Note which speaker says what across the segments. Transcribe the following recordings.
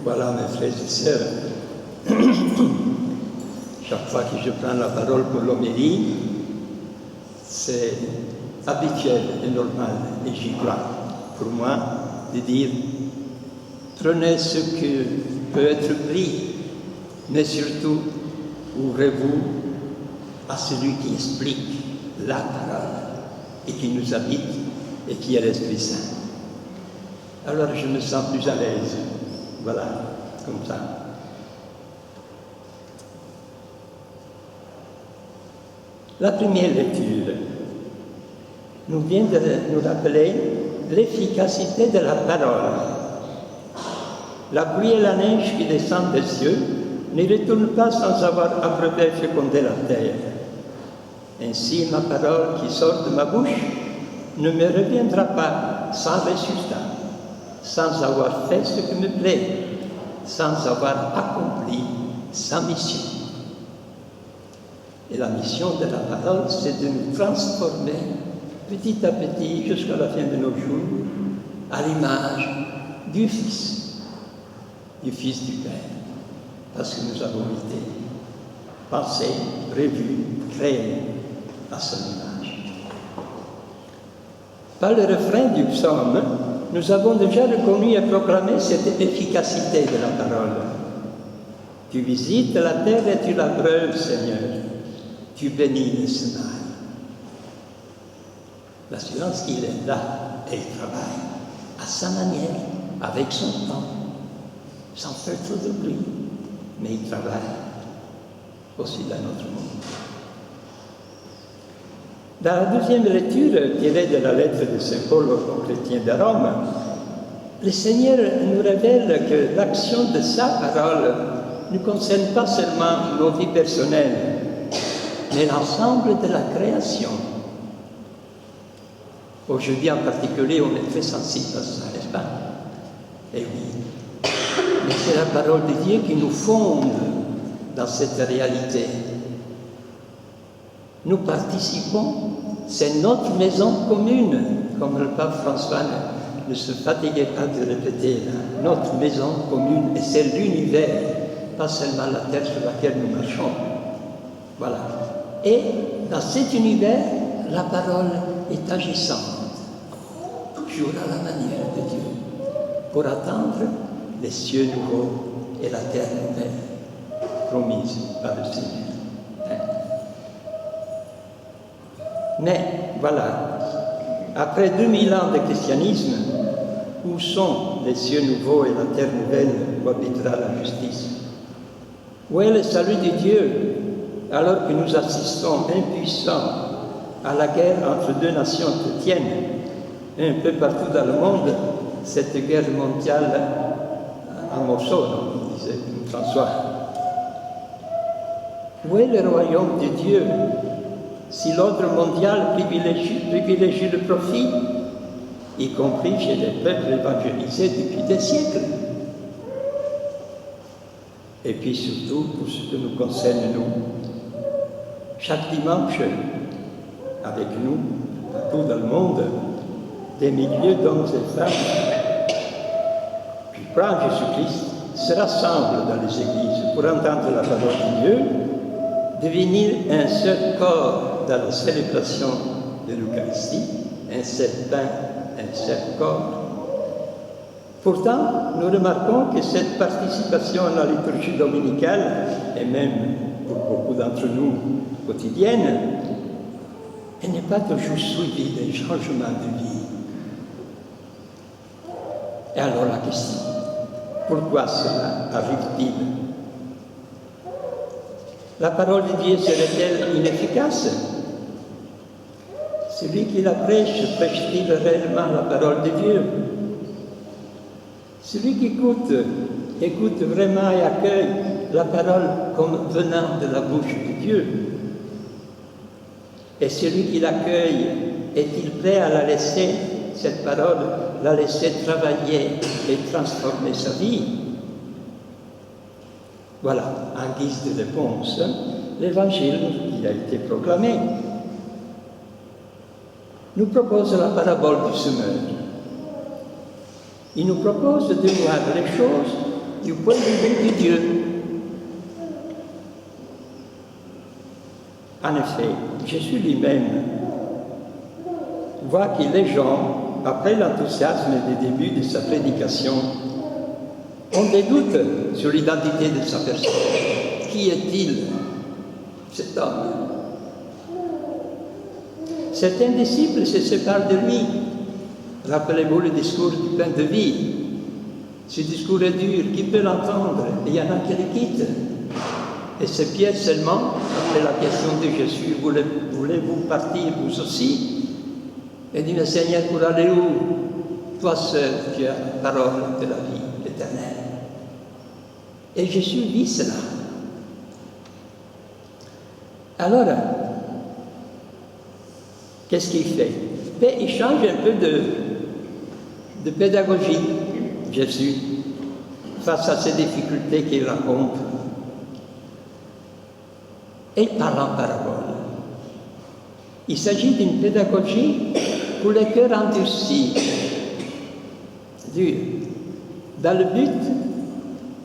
Speaker 1: Voilà, mes frères et sœurs, chaque fois que je prends la parole pour l'homélie, c'est habituel et normal, et j'y crois, pour moi, de dire prenez ce que peut être pris, mais surtout ouvrez-vous à celui qui explique la parole et qui nous habite et qui est l'Esprit Saint. Alors je me sens plus à l'aise, voilà, comme ça. La première lecture nous vient de nous rappeler l'efficacité de la parole. La pluie et la neige qui descendent des cieux ne retournent pas sans avoir abreuvé et fécondé la terre. Ainsi, ma parole qui sort de ma bouche ne me reviendra pas sans résultat, sans avoir fait ce qui me plaît, sans avoir accompli sa mission. Et la mission de la parole, c'est de nous transformer petit à petit, jusqu'à la fin de nos jours, à l'image du Fils du Père. Parce que nous avons été pensés, prévus, créés à son image. Par le refrain du psaume, nous avons déjà reconnu et proclamé cette efficacité de la parole. Tu visites la terre et tu l'abreuves, Seigneur. Tu bénis les semailles. L'assurance qu'il est là et il travaille à sa manière, avec son temps, sans faire trop de bruit, mais il travaille aussi dans notre monde. Dans la deuxième lecture, tirée de la lettre de Saint Paul aux chrétiens de Rome, le Seigneur nous révèle que l'action de sa parole ne concerne pas seulement nos vies personnelles, mais l'ensemble de la création. Aujourd'hui en particulier, on est très sensible à ça, n'est-ce pas? Eh oui. Mais c'est la parole de Dieu qui nous fonde dans cette réalité. Nous participons, c'est notre maison commune, comme le pape François ne se fatiguait pas de répéter, notre maison commune, et c'est l'univers, pas seulement la terre sur laquelle nous marchons. Voilà. Et dans cet univers, la parole est agissante, toujours à la manière de Dieu, pour attendre les cieux nouveaux et la terre nouvelle, promise par le Seigneur. Mais voilà, après 2000 ans de christianisme, où sont les cieux nouveaux et la terre nouvelle où habitera la justice? Où est le salut de Dieu alors que nous assistons impuissants à la guerre entre deux nations chrétiennes, un peu partout dans le monde, cette guerre mondiale en morceaux, disait François. Où est le royaume de Dieu si l'ordre mondial privilégie le profit, y compris chez les peuples évangélisés depuis des siècles? Et puis surtout, pour ce que nous concerne, nous, chaque dimanche, avec nous, partout dans le monde, des milliers d'hommes et femmes qui croient en Jésus-Christ se rassemblent dans les églises pour entendre la parole de Dieu, devenir un seul corps dans la célébration de l'Eucharistie, un seul pain, un seul corps. Pourtant, nous remarquons que cette participation à la liturgie dominicale, et même pour beaucoup d'entre nous quotidienne, elle n'est pas toujours suivie d'un changement de vie. Et alors la question, pourquoi cela arrive-t-il? La parole de Dieu serait-elle inefficace? Celui qui la prêche, prêche-t-il réellement la parole de Dieu? Celui qui écoute vraiment et accueille la parole comme venant de la bouche de Dieu. Et celui qui l'accueille, est-il prêt à la laisser, cette parole, la laisser travailler et transformer sa vie? Voilà, en guise de réponse, l'évangile qui a été proclamé nous propose la parabole du semeur. Il nous propose de voir les choses du point de vue de Dieu. En effet, Jésus lui-même voit que les gens, après l'enthousiasme des débuts de sa prédication, ont des doutes sur l'identité de sa personne. Qui est-il, cet homme? Certains disciples se séparent de lui. Rappelez-vous le discours du pain de vie. Ce discours est dur, qui peut l'entendre? Il y en a qui le quittent. Et c'est Pierre seulement, après la question de Jésus, voulez-vous partir vous aussi? Il dit, mais Seigneur, pour aller où? Toi seul, tu as la parole de la vie éternelle. Et Jésus vit cela. Alors, qu'est-ce qu'il fait? Il change un peu de pédagogie, Jésus, face à ces difficultés qu'il rencontre. Et il parle en parabole. Il s'agit d'une pédagogie pour les cœurs endurcis, durs,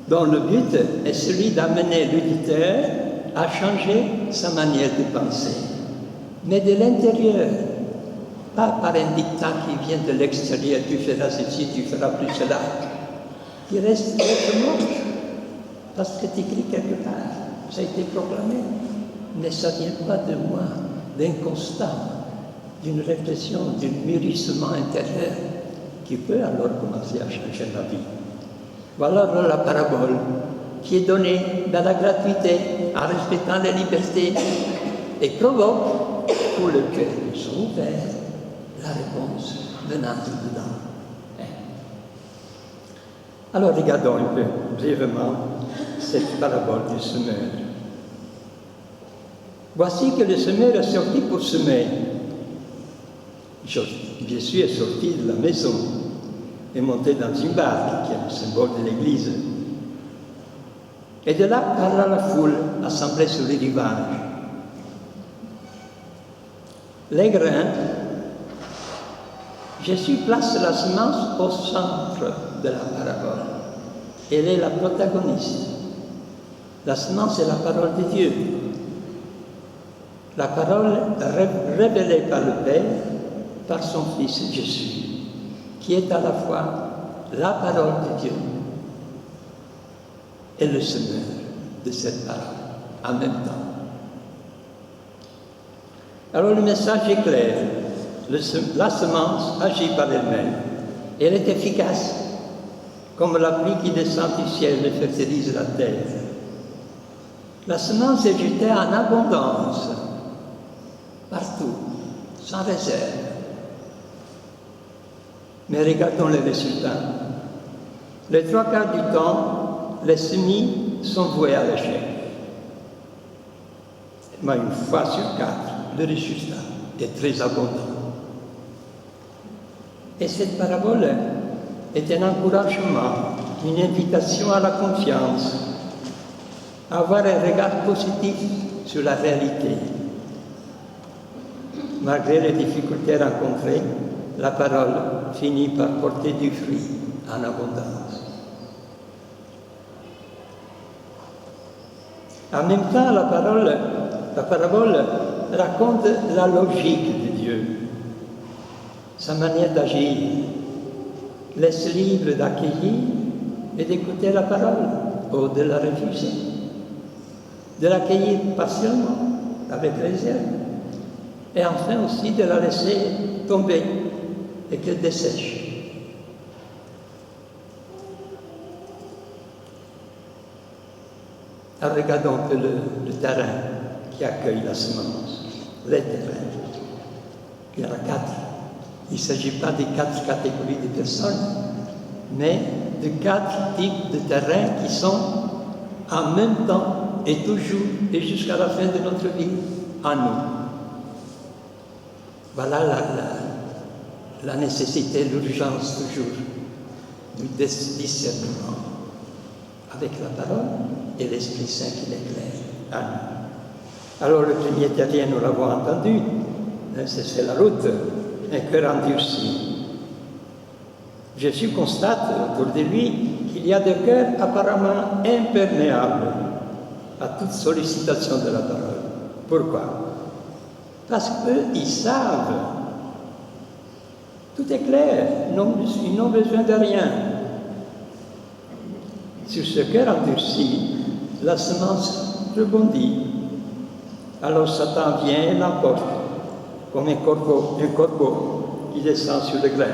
Speaker 1: dont le but est celui d'amener l'auditeur à changer sa manière de penser, mais de l'intérieur, pas par un dictat qui vient de l'extérieur, tu feras ceci, tu feras plus cela, qui reste morte, parce que tu écris quelque part, ça a été proclamé, mais ça ne vient pas de moi, d'un constat, d'une réflexion, d'un mûrissement intérieur, qui peut alors commencer à changer la vie. Voilà la parabole qui est donnée dans la gratuité, en respectant les libertés, et provoque, pour le cœur qui sont ouverts, la réponse venant de dedans. Alors regardons un peu brièvement cette parabole du semeur. Voici que le semeur est sorti pour semer. Jésus est sorti de la maison et monté dans une barque, qui est le symbole de l'Église. Et de là parla la foule assemblée sur les rivages. Les grains, Jésus place la semence au centre de la parabole. Elle est la protagoniste. La semence est la parole de Dieu. La parole révélée par le Père, par son Fils Jésus, qui est à la fois la parole de Dieu et le semeur de cette parole, en même temps. Alors le message est clair. La semence agit par elle-même. Elle est efficace, comme la pluie qui descend du ciel et fertilise la terre. La semence est jetée en abondance, partout, sans réserve. Mais regardons les résultats. Les 3/4 du temps, les semis sont voués à l'échec. Mais une fois sur 4, le résultat est très abondant. Et cette parabole est un encouragement, une invitation à la confiance, à avoir un regard positif sur la réalité. Malgré les difficultés rencontrées, la parole finit par porter du fruit en abondance. En même temps, la parabole raconte la logique de Dieu, sa manière d'agir, laisse libre d'accueillir et d'écouter la parole ou de la refuser, de l'accueillir patiemment, avec réserve, et enfin aussi de la laisser tomber et qu'elle dessèche. Alors regardons un peu le terrain qui accueille la semence, les terrains. Il y en a 4. Il ne s'agit pas de 4 catégories de personnes, mais de 4 types de terrains qui sont en même temps et toujours et jusqu'à la fin de notre vie en nous. Voilà la nécessité, l'urgence toujours du discernement avec la parole et l'Esprit Saint qui l'éclaire en nous. Alors le premier terrien, nous l'avons entendu, c'est la route, un cœur endurci. Jésus constate autour de lui qu'il y a des cœurs apparemment imperméables à toute sollicitation de la parole. Pourquoi? Parce qu'eux, ils savent. Tout est clair, ils n'ont besoin de rien. Sur ce cœur endurci, la semence rebondit. Alors Satan vient et l'emporte, comme un corbeau qui descend sur le grain.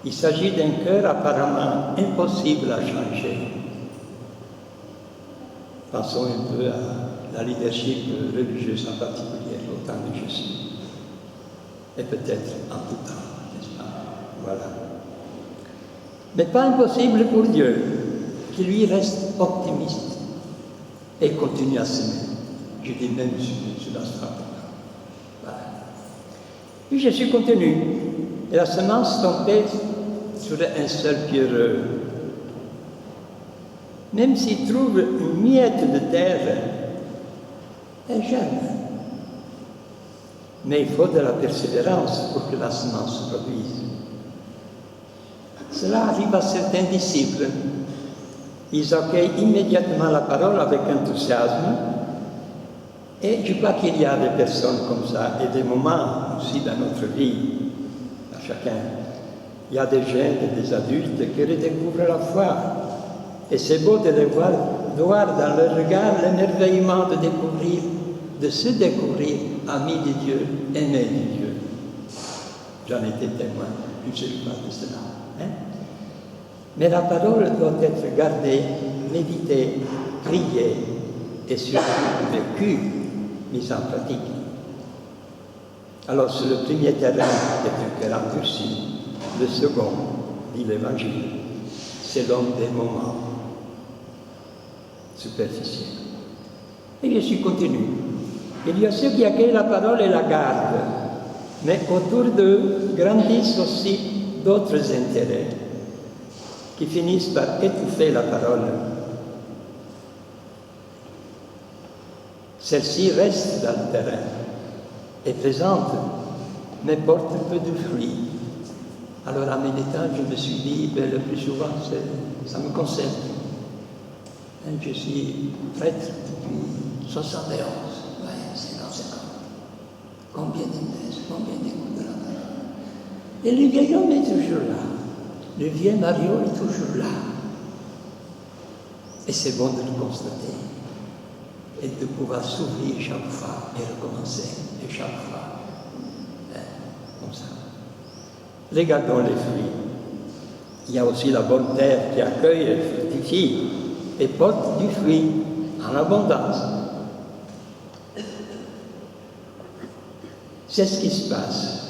Speaker 1: Il s'agit d'un cœur apparemment impossible à changer. Pensons un peu à la leadership religieuse en particulier, au temps de Jésus. Et peut-être en tout temps, n'est-ce pas? Voilà. Mais pas impossible pour Dieu, qui lui reste optimiste et continue à semer. Je dis même sur la strate. Voilà. Puis Jésus continue, et la semence tombait sur un seul pierreux. Même s'il trouve une miette de terre, elle germe. Mais il faut de la persévérance pour que la semence se produise. Cela arrive à certains disciples. Ils accueillent immédiatement la parole avec enthousiasme. Et je crois qu'il y a des personnes comme ça, et des moments aussi dans notre vie, à chacun. Il y a des jeunes et des adultes qui redécouvrent la foi. Et c'est beau de les voir dans leur regard l'émerveillement de se découvrir amis de Dieu, aimés de Dieu. J'en étais témoin plusieurs fois de cela. Hein? Mais la parole doit être gardée, méditée, priée et surtout vécue, mise en pratique. Alors sur le premier terrain est un cœur endurci, le second, dit l'Évangile, c'est l'homme des moments superficiels. Et Jésus continue. Il y a ceux qui accueillent la parole et la gardent, mais autour d'eux grandissent aussi d'autres intérêts qui finissent par étouffer la parole. Celle-ci reste dans le terrain, est présente, mais porte peu de fruits. Alors en méditant, je me suis dit, le plus souvent, ça me concerne. Je suis prêtre depuis 71. C'est conséquent. Combien de messes, combien d'écoutes de la parole. Et le vieil homme est toujours là. Le vieux Mario est toujours là. Et c'est bon de le constater. Et de pouvoir s'ouvrir chaque fois et recommencer. Et chaque fois. Comme ça. Regardons les fruits. Il y a aussi la bonne terre qui accueille, fructifie et porte du fruit en abondance. C'est ce qui se passe.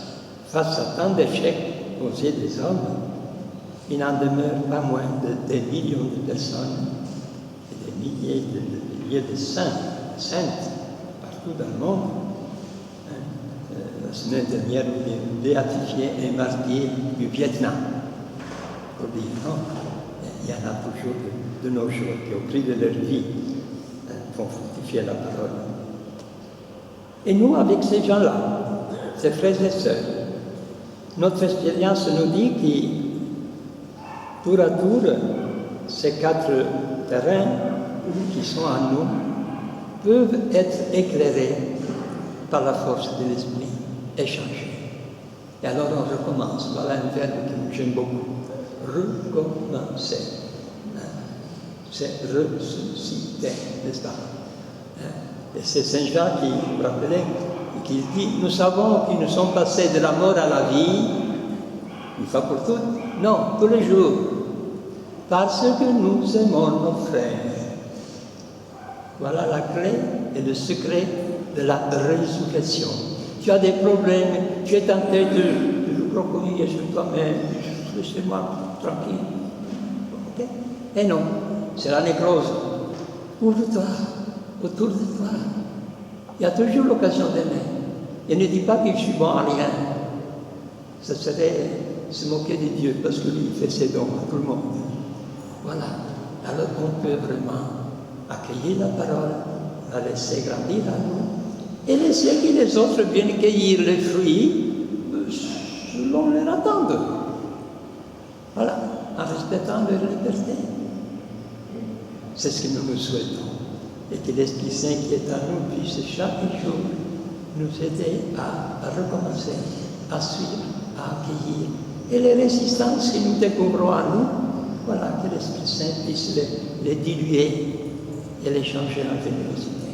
Speaker 1: Face à tant d'échecs aux yeux des hommes, il n'en demeure pas moins des millions de personnes et des milliers de saintes partout dans le monde. La semaine dernière, nous avons béatifié un martyr du Vietnam. Pour dire non, il y en a toujours de nos jours qui, au prix de leur vie, font fructifier la parole. Et nous, avec ces gens-là, ces frères et sœurs, notre expérience nous dit que, tour à tour, ces 4 terrains qui sont à nous peuvent être éclairés par la force de l'esprit, échangés. Et alors on recommence. Voilà un verbe que j'aime beaucoup. Recommencer. C'est ressusciter, n'est-ce pas? Et c'est Saint Jean qui, vous vous rappelez, qui dit, nous savons qu'ils nous sont passés de la mort à la vie, une fois pour toutes, non, tous les jours, parce que nous aimons nos frères. Voilà la clé et le secret de la résurrection. Tu as des problèmes, tu es tenté de recroqueviller sur toi-même, laissez-moi tranquille. Okay? Et non, c'est la nécrose. Ouvre-toi, autour de toi. Il y a toujours l'occasion d'aimer. Et ne dis pas que je suis bon à rien. Ce serait se moquer de Dieu parce que lui fait ses dons à tout le monde. Voilà. Alors on peut vraiment accueillir la parole, la laisser grandir à nous et laisser que les autres viennent cueillir les fruits selon leur attente. Voilà. en respectant leur liberté. C'est ce que nous nous souhaitons. Et que l'Esprit Saint qui est en nous puisse chaque jour nous aider à recommencer, à suivre, à accueillir. Et les résistances que nous découvrons à nous, voilà, que l'Esprit Saint puisse les diluer et les changer en générosité.